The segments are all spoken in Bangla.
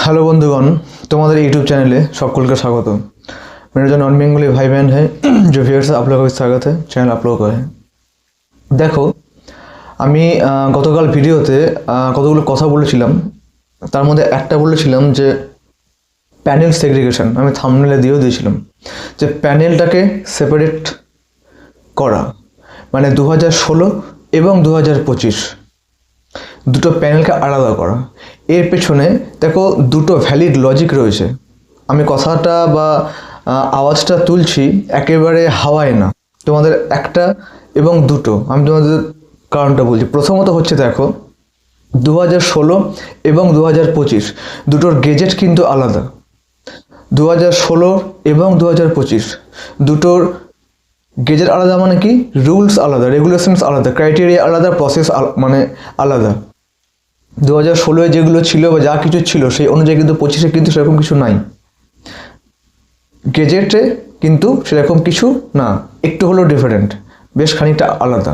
हेलो बंधुगण, तुम्हारे यूट्यूब चैनले सबको का स्वागत। मेरे जो नॉन बेंगली भाई बहन है जो व्यूअर्स आप लोगों का स्वागत है चैनल आप लोगों का है। देखो আমি গতকাল ভিডিওতে কতগুলো কথা বলেছিলাম, তার মধ্যে একটা বলেছিলাম যে প্যানেল সেগ্রিগেশন। আমি থাম্বনেলে দিয়েছিলাম যে প্যানেলটাকে সেপারেট করা, মানে 2016 এবং 2025 দুটো প্যানেলকে আলাদা করা। এর পেছনে দেখো দুটো ভ্যালিড লজিক রয়েছে। আমি কথাটা বা আওয়াজটা তুলছি একেবারে হাওয়ায় না, তোমাদের একটা এবং দুটো আমি তোমাদের কারণটা বলছি। প্রথমত হচ্ছে দেখো 2016 এবং 2025 দুটোর গেজেট কিন্তু আলাদা। 2016 এবং 2025 দুটোর গেজেট আলাদা, মানে কি রুলস আলাদা, রেগুলেশনস আলাদা, ক্রাইটেরিয়া আলাদা, প্রসেস মানে আলাদা। 2016 যেগুলো ছিল বা যা কিছু ছিল সেই অনুযায়ী কিন্তু 25-এ কিন্তু সেরকম কিছু নাই। গেজেটে কিন্তু সেরকম কিছু না, একটু হলেও ডিফারেন্ট, বেশ খানিকটা আলাদা।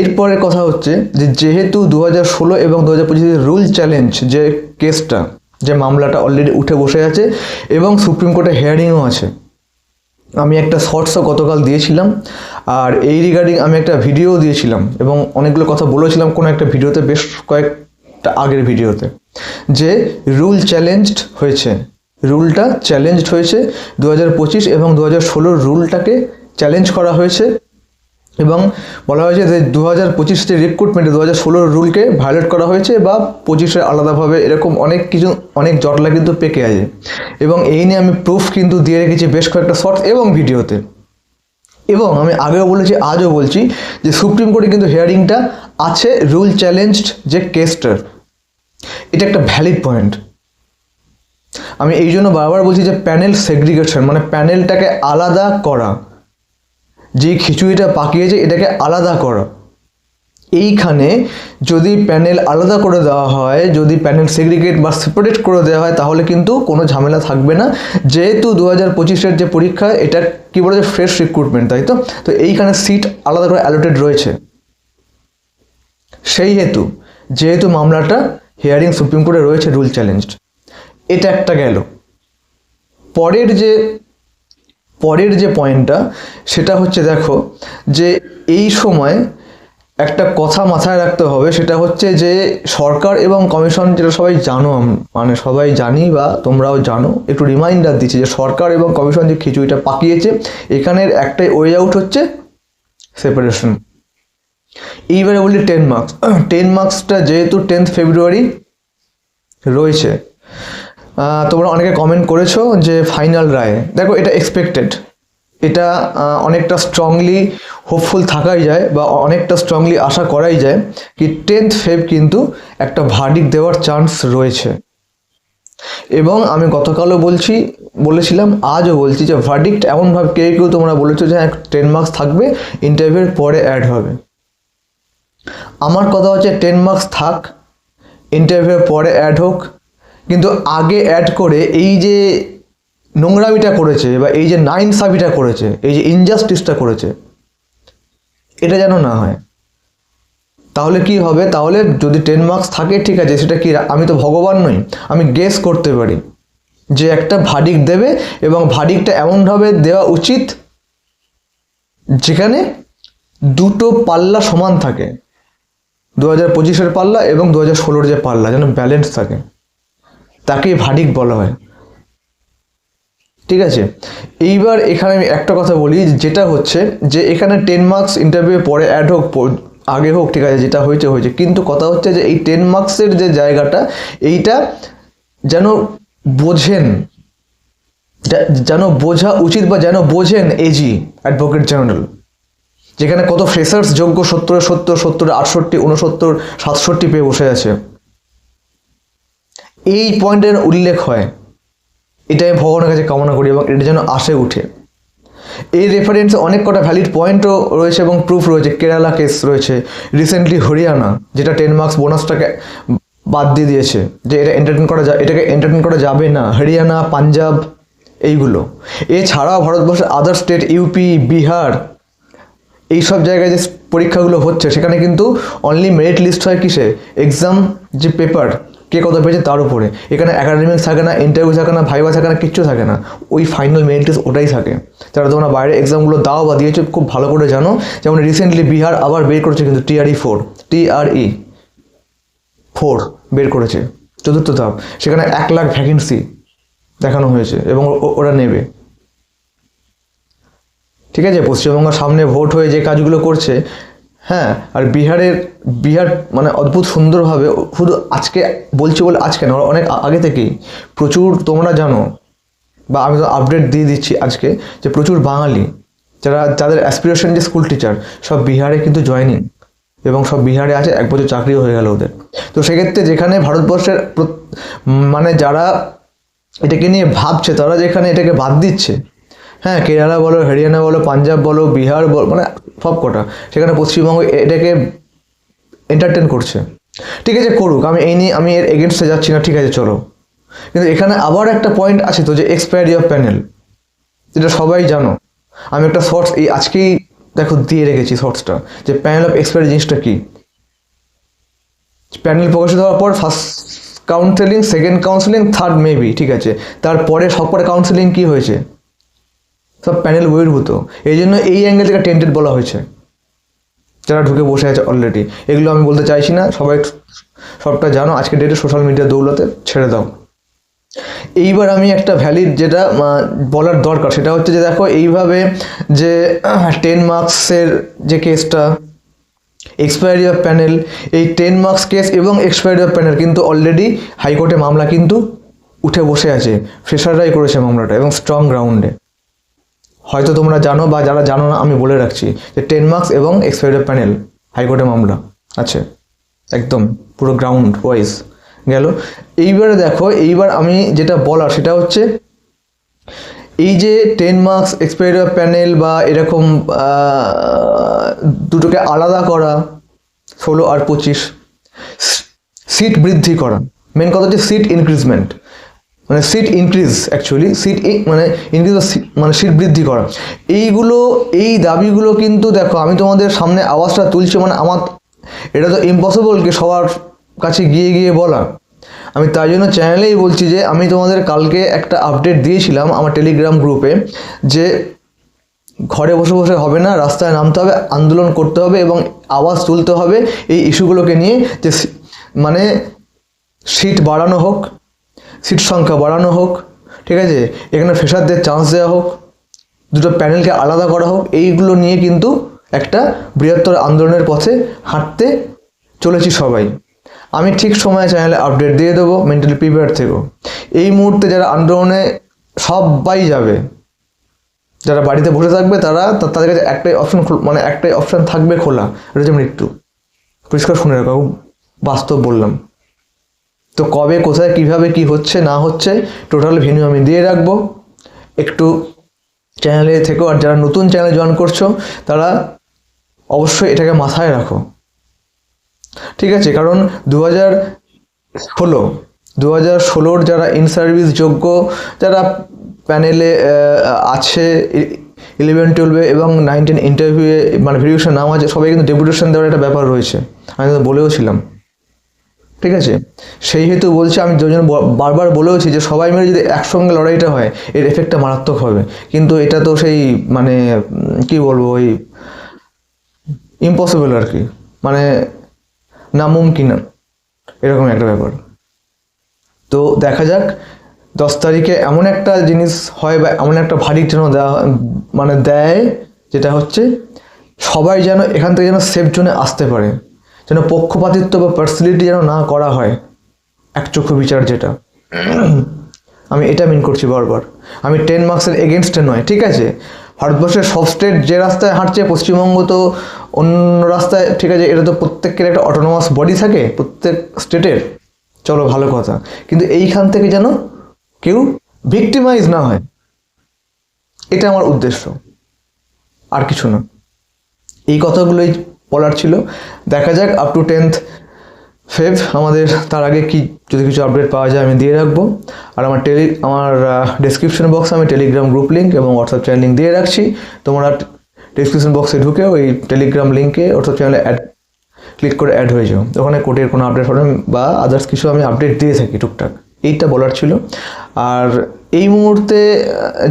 এরপরে কথা হচ্ছে যে যেহেতু 2016 এবং 2025 রুল চ্যালেঞ্জ যে কেসটা, যে মামলাটা অলরেডি উঠে বসে আছে এবং সুপ্রিম কোর্টে হিয়ারিংও আছে। আমি একটা শর্টসও গতকাল দিয়েছিলাম, আর এই রিগার্ডিং আমি একটা ভিডিও দিয়েছিলাম এবং অনেকগুলো কথা বলেছিলাম কোনো একটা ভিডিওতে, বেশ কয়েকটা আগের ভিডিওতে, যে রুল চ্যালেঞ্জড হয়েছে, রুলটা চ্যালেঞ্জড হয়েছে। 2025 এবং 2016 রুলটাকে চ্যালেঞ্জ করা হয়েছে এবং বলা হয়েছে যে 2025 রিক্রুটমেন্টে 2016 রুলকে ভায়োলেট করা হয়েছে বা 25-এর আলাদাভাবে, এরকম অনেক কিছু, অনেক জটলা কিন্তু পেকে আছে। এবং এই নিয়ে আমি প্রুফ কিন্তু দিয়ে রেখেছি বেশ কয়েকটা শর্টস এবং ভিডিওতে। এবং আমি আগেও বলেছি, আজও বলছি যে সুপ্রিম কোর্টে কিন্তু হিয়ারিংটা আছে রুল চ্যালেঞ্জড যে কেসটার। এটা একটা ভ্যালিড পয়েন্ট। আমি এই জন্য বারবার বলছি যে প্যানেল সেগ্রিগেশন মানে প্যানেলটাকে আলাদা করা, যে খিচুড়িটা পাকিয়েছে এটাকে আলাদা করা। এইখানে যদি প্যানেল আলাদা করে দেওয়া হয়, যদি প্যানেল সেগ্রিগেট বা সেপারেট করে দেওয়া হয়, তাহলে কিন্তু কোনো ঝামেলা থাকবে না। যেহেতু 2025-এর যে পরীক্ষা এটা কি বলে যে ফ্রেশ রিক্রুটমেন্ট, তাই তো, তো এইখানে সিট আলাদা করে অ্যালোটেড রয়েছে। সেই হেতু যেহেতু মামলাটা হিয়ারিং সুপ্রিম কোর্টে রয়েছে রুল চ্যালেঞ্জড, এটা একটা গেল। পরের যে পয়েন্টটা সেটা হচ্ছে দেখো যে এই সময় একটা কথা মাথায় রাখতে হবে, সেটা হচ্ছে যে সরকার এবং কমিশন, যেটা সবাই জানো, মানে সবাই জানি বা তোমরাও জানো, একটু রিমাইন্ডার দিচ্ছি যে সরকার এবং কমিশন যে খিচুড়িটা পাকিয়েছে এখানের একটাই ওয়ে আউট হচ্ছে সেপারেশন। এইবারে বলি 10 মার্কস। 10 মার্কসটা যেহেতু 10 ফেব্রুয়ারি রয়েছে, তোমরা অনেকে কমেন্ট করেছো যে ফাইনাল রায়, দেখো এটা এক্সপেক্টেড, এটা অনেকটা স্ট্রংলি হোপফুল থাকাই যায় বা অনেকটা স্ট্রংলি আশা করাই যায় কি 10th ফেব কিন্তু একটা ভার্ডিক্ট দেওয়ার চান্স রয়েছে। এবং আমি গতকালও বলেছিলাম, আজও বলছি যে ভার্ডিক্ট এমনভাবে কেউ তোমরা বলেছো যে 10 মার্কস থাকবে, ইন্টারভিউর পরে অ্যাড হবে। আমার কথা হচ্ছে 10 মার্কস থাক, ইন্টারভিউর পরে অ্যাড হোক, কিন্তু আগে অ্যাড করে এই যে নোংরামিটা করেছে বা এই যে নাইনসাফিটা করেছে, এই যে ইনজাস্টিসটা করেছে, এটা যেন না হয়। তাহলে কি হবে, তাহলে যদি 10 মার্কস থাকে ঠিক আছে, সেটা কি, আমি তো ভগবান নই, আমি গেস করতে পারি যে একটা ভার্ডিক্ট দেবে এবং ভার্ডিক্টটা এমনভাবে দেওয়া উচিত যেখানে দুটো পাল্লা সমান থাকে, 2025-এর পাল্লা এবং 2016-এর যে পাল্লা যেন ব্যালেন্স থাকে, তাকেই ভার্ডিক্ট বলা হয়। ঠিক আছে, এইবার এখানে আমি একটা কথা বলি, যেটা হচ্ছে যে এখানে 10 মার্কস ইন্টারভিউ পরে অ্যাড হোক আগে হোক, ঠিক আছে, যেটা হয়েছে, কিন্তু কথা হচ্ছে যে এই 10 মার্কসের যে জায়গাটা, এইটা যেন বোঝেন, যেন বোঝা উচিত বা যেন বোঝেন এজি অ্যাডভোকেট জেনারেল, যেখানে কত ফ্রেশার্স যোগ্য 70, 68, 69, 67 পেয়ে বসে আছে। এই পয়েন্টের উল্লেখ হয়, এটা আমি ভগবানের কাছে কামনা করি এবং এটা যেন আসে উঠে। এই রেফারেন্সে অনেক কটা ভ্যালিড পয়েন্টও রয়েছে এবং প্রুফ রয়েছে। কেরালা কেস রয়েছে, রিসেন্টলি হরিয়ানা, যেটা 10 মার্কস বোনাসটাকে বাদ দিয়ে দিয়েছে, যে এটা এটাকে এন্টারটেন করা যাবে না, হরিয়ানা, পাঞ্জাব, এইগুলো। এছাড়াও ভারতবর্ষের আদার স্টেট, ইউপি, বিহার, এইসব জায়গায় যে পরীক্ষাগুলো হচ্ছে সেখানে কিন্তু অনলি মেরিট লিস্ট হয় কিসে, এক্সাম যে পেপার কে কত পেয়েছে তার উপরে। এখানে একাডেমিক্স থাকে না, ইন্টারভিউ থাকে না, ভাইভা থাকে না, কিচ্ছু থাকে না, ওই ফাইনাল মেরিট লিস্ট ওটাই থাকে। যারা তোমরা বাইরে এক্সামগুলো দাও বা দিয়েছো খুব ভালো করে জানো। যেমন রিসেন্টলি বিহার আবার বের করেছে কিন্তু TRE 4 বের করেছে, চতুর্থ ধাপ। সেখানে 1 লাখ ভ্যাকেন্সি দেখানো হয়েছে এবং ওরা নেবে। ঠিক আছে, পশ্চিমবঙ্গের সামনে ভোট হয়ে যে কাজগুলো করছে, হ্যাঁ। আর বিহার মানে অদ্ভুত সুন্দরভাবে, শুধু আজকে বলছি বলে আজকে না, অনেক আগে থেকেই প্রচুর, তোমরা জানো বা আমি তো আপডেট দিয়ে দিচ্ছি আজকে, যে প্রচুর বাঙালি যাদের অ্যাসপিরেশন যে স্কুল টিচার, সব বিহারে কিন্তু জয়েনিং, এবং সব বিহারে আছে, 1 বছর চাকরিও হয়ে গেল ওদের। তো সেক্ষেত্রে যেখানে ভারতবর্ষের মানে যারা এটাকে নিয়ে ভাবছে, তারা যেখানে এটাকে বাদ দিচ্ছে, হ্যাঁ, কেরালা বলো, হরিয়ানা বলো, পাঞ্জাব বলো, বিহার বলো, মানে সব কটা, সেখানে পশ্চিমবঙ্গ এটাকে এন্টারটেন করছে। ঠিক আছে, করুক, আমি এর এগেনস্টে যাচ্ছি না, ঠিক আছে, চলো। কিন্তু এখানে আবার একটা পয়েন্ট আছে তো, যে এক্সপায়ারি অফ প্যানেল, যেটা সবাই জানো। আমি একটা শর্টস এই আজকেই দেখো দিয়ে রেখেছি শর্টসটা, যে প্যানেল অফ এক্সপায়ারি জিনিসটা কি। প্যানেল প্রকাশিত হওয়ার পর first counselling, second counselling, third maybe, ঠিক আছে, তারপরে সবকটা কাউন্সেলিং কি হয়েছে, সব প্যানেল বহির্ভূত। এই জন্য এই অ্যাঙ্গেল থেকে টেন্টেড বলা হয়েছে, যারা ঢুকে বসে আছে অলরেডি। এগুলো আমি বলতে চাইছি না, সবাই সবটা জানো, আজকে ডেটে সোশ্যাল মিডিয়া দৌলতে ছেড়ে দাও। এইবার আমি একটা ভ্যালিড যেটা বলার দরকার, সেটা হচ্ছে যে দেখো, এইভাবে যে 10 মার্কসের যে কেসটা, এক্সপায়ারি অফ প্যানেল, এই 10 মার্কস কেস এবং এক্সপায়ারি অফ প্যানেল কিন্তু অলরেডি হাইকোর্টে মামলা কিন্তু উঠে বসে আছে, ফ্রেশাররাই করেছে মামলাটা, এবং স্ট্রং গ্রাউন্ডে। হয়তো তোমরা জানো, বা যারা জানো না আমি বলে রাখছি, যে 10 মার্কস এবং এক্সপায়ারি অফ প্যানেল হাইকোর্টে মামলা আছে, একদম পুরো গ্রাউন্ড ওয়াইজ গেল। এইবারে দেখো, এইবার আমি যেটা বলার সেটা হচ্ছে, এই যে 10 মার্কস এক্সপায়ারি অফ প্যানেল বা এরকম দুটোকে আলাদা করা, 16 আর 25, সিট বৃদ্ধি করা, মেন কথা হচ্ছে সিট ইনক্রিজমেন্ট, মানে সিট ইনক্রিজ, অ্যাকচুয়ালি সিট মানে ইনক্রিজ, মানে সিট বৃদ্ধি করা, এই দাবিগুলো কিন্তু দেখো, আমি তোমাদের সামনে আওয়াজটা তুলছি, মানে আমার এটা তো ইম্পসিবল কি সবার কাছে গিয়ে বলা। আমি তাই জন্য চ্যানেলেই বলছি, যে আমি তোমাদের কালকে একটা আপডেট দিয়েছিলাম আমার টেলিগ্রাম গ্রুপে, যে ঘরে বসে বসে হবে না, রাস্তায় নামতে হবে, আন্দোলন করতে হবে এবং আওয়াজ তুলতে হবে এই ইস্যুগুলোকে নিয়ে, যে মানে সিট বাড়ানো হোক, সিট সংখ্যা বাড়ানো হোক, ঠিক আছে, এখানে ফ্রেশারদের চান্স দেওয়া হোক, দুটো প্যানেলকে আলাদা করা হোক। এইগুলো নিয়ে কিন্তু একটা বৃহত্তর আন্দোলনের পথে হাঁটতে চলেছি সবাই। আমি ঠিক সময়ে চ্যানেলে আপডেট দিয়ে দেবো, মেন্টালি প্রিপেয়ার থেকো। এই মুহূর্তে যারা আন্দোলনে সবাই যাবে, যারা বাড়িতে বসে থাকবে, তাদের কাছে একটাই অপশন, মানে একটাই অপশান থাকবে খোলা, এটা হচ্ছে মৃত্যু। পরিষ্কার শুনে রাখো, বাস্তব বললাম। তো কবে, কোথায়, কিভাবে, কি হচ্ছে না হচ্ছে, টোটাল ভেন্যু আমি দিয়ে রাখবো, একটু চ্যানেলে থেকো। আর যারা নতুন চ্যানেল জয়েন করছো, তারা অবশ্যই এটাকে মাথায় রাখো, ঠিক আছে। কারণ 2016 যারা ইন সার্ভিস যোগ্য, যারা প্যানেলে আছে 11, 12 এবং 9, 10 ইন্টারভিউয়ে, মানে ভেরিফিকেশন নাম আছে, সবাই কিন্তু ডেপুটেশন দেওয়ার একটা ব্যাপার রয়েছে, আমি তো বলেও ছিলাম, ঠিক আছে। সেই হেতু বলছি, আমি দুজন বারবার বলেওছি, যে সবাই মিলে যদি একসঙ্গে লড়াইটা হয়, এর এফেক্টটা মারাত্মক হবে। কিন্তু এটা তো সেই মানে কি বলবো, ওই ইম্পসিবল আর কি, মানে নামুমকিন এরকম একটা ব্যাপার। তো দেখা যাক 10 তারিখে এমন একটা জিনিস হয়, বা এমন একটা ভারী যেন দেয়, যেটা হচ্ছে সবাই যেন এখান থেকে যেন সেফ জোনে আসতে পারে, যেন পক্ষপাতিত্ব বা পার্সিয়ালিটি যেন না করা হয়, একচক্ষু বিচার যেটা, আমি এটা মিন করছি বারবার। আমি 10 মার্কসের এগেনস্টে নয়, ঠিক আছে। ভারতবর্ষের সব স্টেট যে রাস্তায় হাঁটছে, পশ্চিমবঙ্গ তো অন্য রাস্তায়, ঠিক আছে। এটা তো প্রত্যেকের একটা অটোনোমাস বডি থাকে প্রত্যেক স্টেটের, চলো ভালো কথা, কিন্তু এইখান থেকে যেন কেউ ভিক্টিমাইজ না হয়, এটা আমার উদ্দেশ্য, আর কিছু না। এই কথাগুলোই বলার ছিল। দেখা যাক আপ টু 10th Feb আমাদের, তার আগে কি যদি কিছু আপডেট পাওয়া যায় আমি দিয়ে রাখবো। আর আমার ডেসক্রিপশন বক্সে আমি টেলিগ্রাম গ্রুপ লিঙ্ক এবং হোয়াটসঅ্যাপ চ্যানেল লিঙ্ক দিয়ে রাখছি। তোমরা ডেসক্রিপশন বক্সে ঢুকে ওই টেলিগ্রাম লিঙ্কে হোয়াটসঅ্যাপ চ্যানেলে ক্লিক করে অ্যাড হয়ে যাও, ওখানে কোর্টের কোনো আপডেট হবে বা আদার্স কিছু আমি আপডেট দিয়ে থাকি টুকটাক। এইটা বলার ছিল। আর এই মুহূর্তে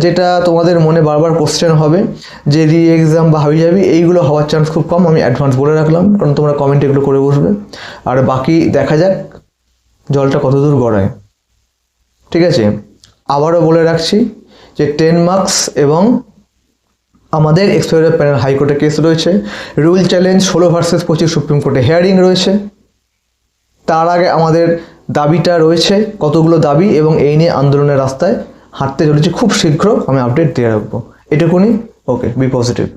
যেটা তোমাদের মনে বারবার কোশ্চেন হবে যে রি এক্সাম বা হাবিজাবি, এইগুলো হওয়ার চান্স খুব কম, আমি অ্যাডভান্স বলে রাখলাম, কারণ তোমরা কমেন্ট এগুলো করে বসবে। আর বাকি দেখা যাক জলটা কতদূর গড়ায়, ঠিক আছে। আবারও বলে রাখছি যে 10 মার্কস এবং আমাদের এক্সপায়ার প্যানেল হাইকোর্টে কেস রয়েছে, রুল চ্যালেঞ্জ 16 ভার্সেস 25 সুপ্রিম কোর্টে হেয়ারিং রয়েছে। তার আগে আমাদের দাবিটা রয়েছে, কতগুলো দাবি, এবং এই নিয়ে আন্দোলনের রাস্তায় হাঁটতে চলেছি। খুব শীঘ্র আমি আপডেট দিয়ে রাখবো, এটুকুনি। ওকে, বি পজিটিভ।